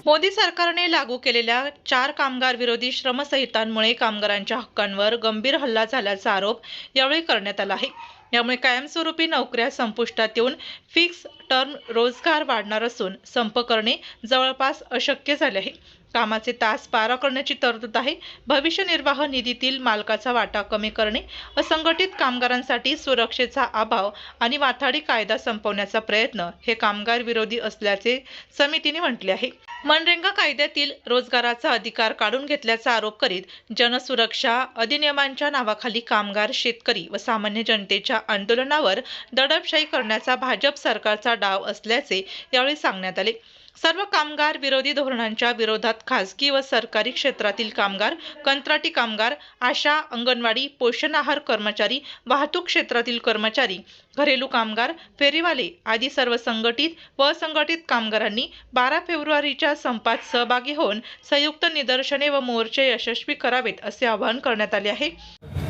मोदी सरकारने लागू केलेल्या 4 कामगार विरोधी श्रमसंहितांमुळे कामगारांच्या हक्कांवर गंभीर हल्ला झाल्याचा आरोप यावेळी करण्यात आला आहे। यामुळे कायमस्वरूपी नोकऱ्या संपुष्टात येऊन फिक्स टर्म रोजगार वाढणार असून संप करणे जवळपास अशक्य झाले आहे। कामाचे तास पारा करण्याची तरतूद आहे। भविष्य निर्वाह निधीतील मालकाचा वाटा कमी करणे, असंघटित कामगारांसाठी सुरक्षेचा अभाव आणि माथाडी कायदा संपवण्याचा प्रयत्न हे कामगार विरोधी असल्याचे समितीने म्हटले आहे। मनरेगा कायद्यातील रोजगाराचा अधिकार काढून घेतल्याचा आरोप करीत जनसुरक्षा अधिनियमांच्या नावाखाली कामगार, शेतकरी व सामान्य जनतेच्या आंदोलनावर दडपशाही करण्याचा भाजप सरकारचा डाव असल्याचे यावेळी सांगण्यात आले। सर्व कामगार विरोधी धोरणांच्या विरोधात खासगी व सरकारी क्षेत्रातील कामगार, कंत्राटी कामगार, आशा, अंगणवाडी, पोषण आहार कर्मचारी, वाहतूक क्षेत्रातील कर्मचारी, घरेलू कामगार, फेरीवाले आदी सर्व संघटित व असंघटित कामगारांनी 12 फेब्रुवारीच्या संपात सहभागी होऊन संयुक्त निदर्शने व मोर्चे यशस्वी करावेत असे आवाहन करण्यात आले आहे।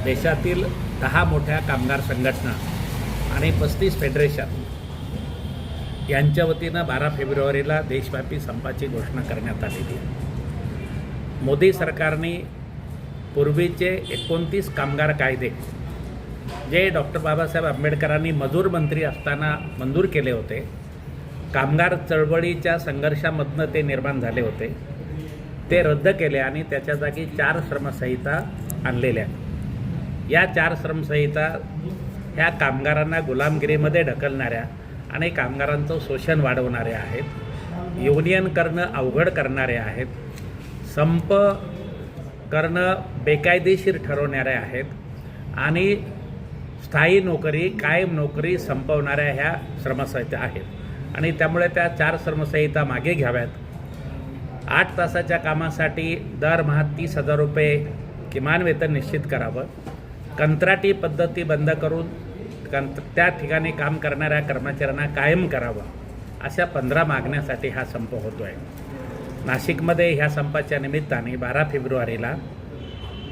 देशातील 10 मोठ्या कामगार संघटना आणि 35 फेडरेशन यांच्या वतीनं 12 फेब्रुवारीला देशव्यापी संपाची घोषणा करण्यात आलेली आहे। मोदी सरकारने पूर्वीचे 29 कामगार कायदे जे डॉक्टर बाबासाहेब आंबेडकरांनी मजूर मंत्री असताना मंजूर केले होते, कामगार चळवळीच्या संघर्षामधनं ते निर्माण झाले होते, ते रद्द केले आणि त्याच्या जागी 4 श्रमसंहिता आणलेल्या। या 4 श्रमसंहिता ह्या कामगारांना गुलामगिरीमध्ये ढकलणाऱ्या आणि कामगारांचं शोषण वाढवणारे आहेत, युनियन करणं अवघड करणारे आहेत, संप करणं बेकायदेशीर ठरवणारे आहेत आणि स्थायी नोकरी, कायम नोकरी संपवणाऱ्या ह्या श्रमसंहिता आहेत आणि त्यामुळे त्या 4 श्रमसंहिता मागे घ्याव्यात। 8 तासाच्या कामासाठी दरमहा 30,000 रुपये किमान वेतन निश्चित करावं, कंत्राटी पद्धती बंद करून त्या ठिकाणी काम करणाऱ्या कर्मचाऱ्यांना कायम करावं, अशा 15 मागण्यासाठी हा संप होतो आहे। नाशिकमध्ये ह्या संपाच्या निमित्ताने 12 फेब्रुवारीला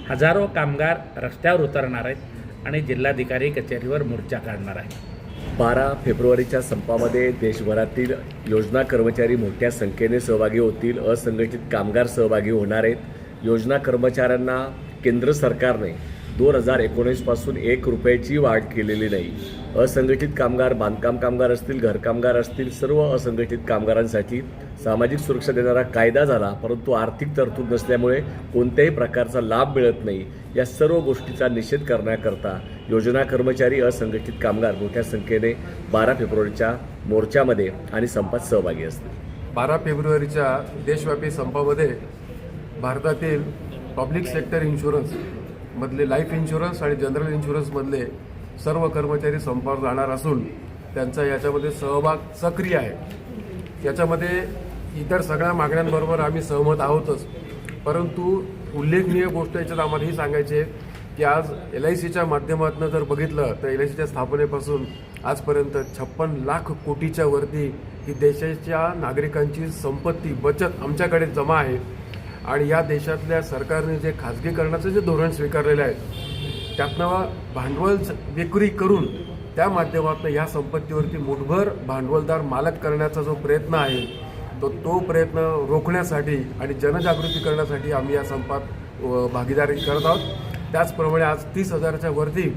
हजारो कामगार रस्त्यावर उतरणार आहेत आणि जिल्हाधिकारी कचेरीवर मोर्चा काढणार आहेत। 12 फेब्रुवारीच्या संपामध्ये देशभरातील योजना कर्मचारी मोठ्या संख्येने सहभागी होतील, असंघटित कामगार सहभागी होणार आहेत। योजना कर्मचाऱ्यांना केंद्र सरकारने 2019 पासून 1 रुपयाची वाढ केलेली नाही। असंघटित कामगार, बांधकाम कामगार असतील, घरकामगार असतील, सर्व असंघटित कामगारांसाठी सामाजिक सुरक्षा देणारा कायदा झाला, परंतु आर्थिक तरतूद नसल्यामुळे कोणत्याही प्रकारचा लाभ मिळत नाही। या सर्व गोष्टीचा निषेध करण्याकरता योजना कर्मचारी, असंघटित कामगार मोठ्या संख्येने 12 फेब्रुवारीच्या मोर्चामध्ये आणि संपात सहभागी असतील। 12 फेब्रुवारीच्या देशव्यापी संपामध्ये भारतातील पब्लिक सेक्टर इन्शुरन्स मधले लाईफ इन्शुरन्स आणि जनरल इन्शुरन्समधले सर्व कर्मचारी संपावर जाणार असून त्यांचा याच्यामध्ये सहभाग सक्रिय आहे। याच्यामध्ये इतर सगळ्या मागण्यांबरोबर आम्ही सहमत आहोतच, परंतु उल्लेखनीय गोष्ट याच्यात आम्हाला ही सांगायची आहे की आज LICच्या माध्यमातून जर बघितलं तर LICच्या स्थापनेपासून आजपर्यंत 56 लाख कोटीच्या वरती ही देशाच्या नागरिकांची संपत्ती, बचत आमच्याकडे जमा आहे आणि या देशातल्या सरकारने जे खाजगीकरणाचं जे धोरण स्वीकारलेलं आहे त्यातनं भांडवल विक्री करून त्या माध्यमातून या संपत्तीवरती मुठभर भांडवलदार मालक करण्याचा जो प्रयत्न आहे तो प्रयत्न रोखण्यासाठी आणि जनजागृती करण्यासाठी आम्ही या संपात भागीदारी करत आहोत। त्याचप्रमाणे आज 30,000च्या वरती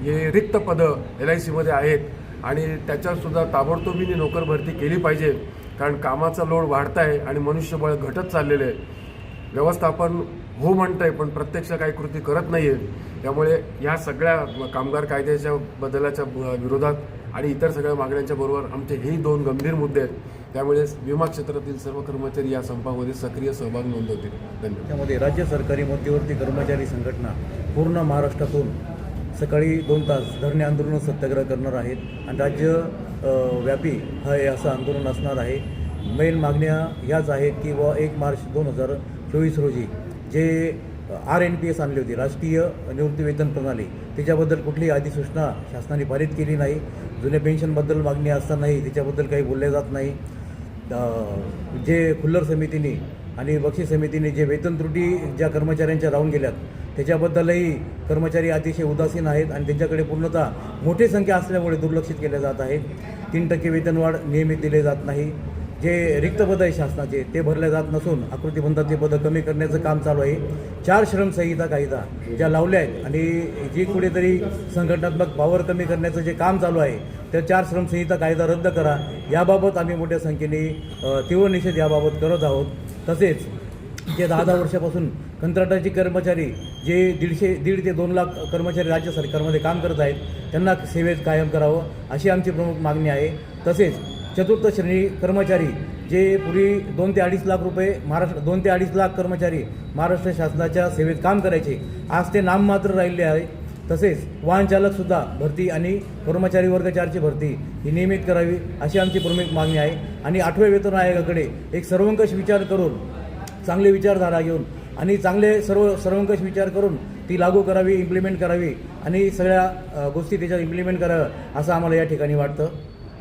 हे रिक्त पदं LICमध्ये आहेत आणि त्याच्यातसुद्धा ताबडतोबीने नोकर भरती केली पाहिजे, कारण कामाचा लोड वाढत आहे आणि मनुष्यबळ घटत चाललेलं आहे। व्यवस्थापन हो म्हणतं आहे पण प्रत्यक्ष काही कृती करत नाही आहे। त्यामुळे या सगळ्या कामगार कायद्याच्या बदलाच्या विरोधात आणि इतर सगळ्या मागण्यांच्या बरोबर आमचे हेही 2 गंभीर मुद्दे आहेत। त्यामुळे विमा क्षेत्रातील सर्व कर्मचारी या संपामध्ये सक्रिय सहभाग नोंदवतील। धन्यवाद। त्यामध्ये राज्य सरकारी मध्यवर्ती कर्मचारी संघटना पूर्ण महाराष्ट्रातून सकाळी 2 तास धरणे आंदोलन सत्याग्रह करणार आहेत आणि राज्य व्यापी हे असं आंदोलन असणार आहे। मेन मागण्या ह्याच आहेत की 1 मार्च 2024 रोजी जे RNPS आणली होती, राष्ट्रीय निवृत्ती वेतन प्रणाली, त्याच्याबद्दल कुठलीही अधिसूचना शासनाने पारित केली नाही। जुन्या पेन्शनबद्दल मागणी असतानाही त्याच्याबद्दल काही बोलले जात नाही। जे खुल्लर समितीने आणि बक्षी समितीने जे वेतन त्रुटी ज्या कर्मचाऱ्यांच्या राहून गेल्यात त्याच्याबद्दलही कर्मचारी अतिशय उदासीन आहेत आणि त्यांच्याकडे पूर्णतः मोठी संख्या असल्यामुळे दुर्लक्षित केल्या जात आहेत। 3% वेतनवाढ नियमित दिले जात नाही। जे रिक्त पदं आहे शासनाचे ते भरले जात नसून आकृतीबंधाचे पदं कमी करण्याचं काम चालू आहे. 4 श्रमसंहिता कायदा ज्या लावल्या आहेत आणि जी कुठेतरी संघटनात्मक पॉवर कमी करण्याचं जे काम चालू आहे त्या 4 श्रमसंहिता कायदा रद्द करा याबाबत आम्ही मोठ्या संख्येने तीव्र निषेध याबाबत करत आहोत. तसेच जे 10 वर्षापासून कंत्राटाचे कर्मचारी जे 1.5 ते 2 लाख कर्मचारी राज्य सरकारमध्ये काम करत आहेत त्यांना सेवेत कायम करावं अशी आमची प्रमुख मागणी आहे. तसेच चतुर्थ श्रेणी कर्मचारी जे पूर्वी 2 ते 2.5 लाख रुपये 2 ते 2.5 लाख कर्मचारी महाराष्ट्र शासनाच्या सेवेत काम करायचे आज ते नाममात्र राहिले आहे. तसेच वाहन चालकसुद्धा भरती आणि कर्मचारी वर्ग 4ची भरती ही नियमित करावी अशी आमची प्रमुख मागणी आहे. आणि 8व्या वेतन आयोगाकडे एक सर्वंकष विचार करून चांगली विचारधारा घेऊन आणि चांगले सर्वंकष विचार करून ती लागू करावी, इम्प्लिमेंट करावी आणि सगळ्या गोष्टी त्याच्यात इम्प्लिमेंट कराव्या असं आम्हाला या ठिकाणी वाटतं.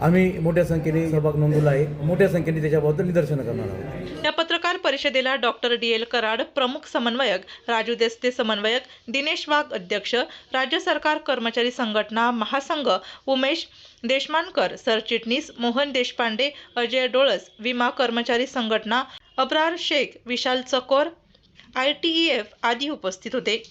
आम्ही मोठ्या संख्येने सहभाग नोंदवला आहे. मोठ्या संख्येने त्याच्याबद्दल निदर्शनं करणार आहोत. या पत्रकार परिषदेला डॉक्टर DL कराड प्रमुख समन्वयक, राजू देस्ते समन्वयक, दिनेश वाघ अध्यक्ष, राज्य सरकार कर्मचारी संघटना महासंघ उमेश देशमानकर सरचिटणीस, मोहन देशपांडे, अजय डोळस, विमा कर्मचारी संघटना, अब्रार शेख, विशाल चकोर, ITEF आदी उपस्थित होते.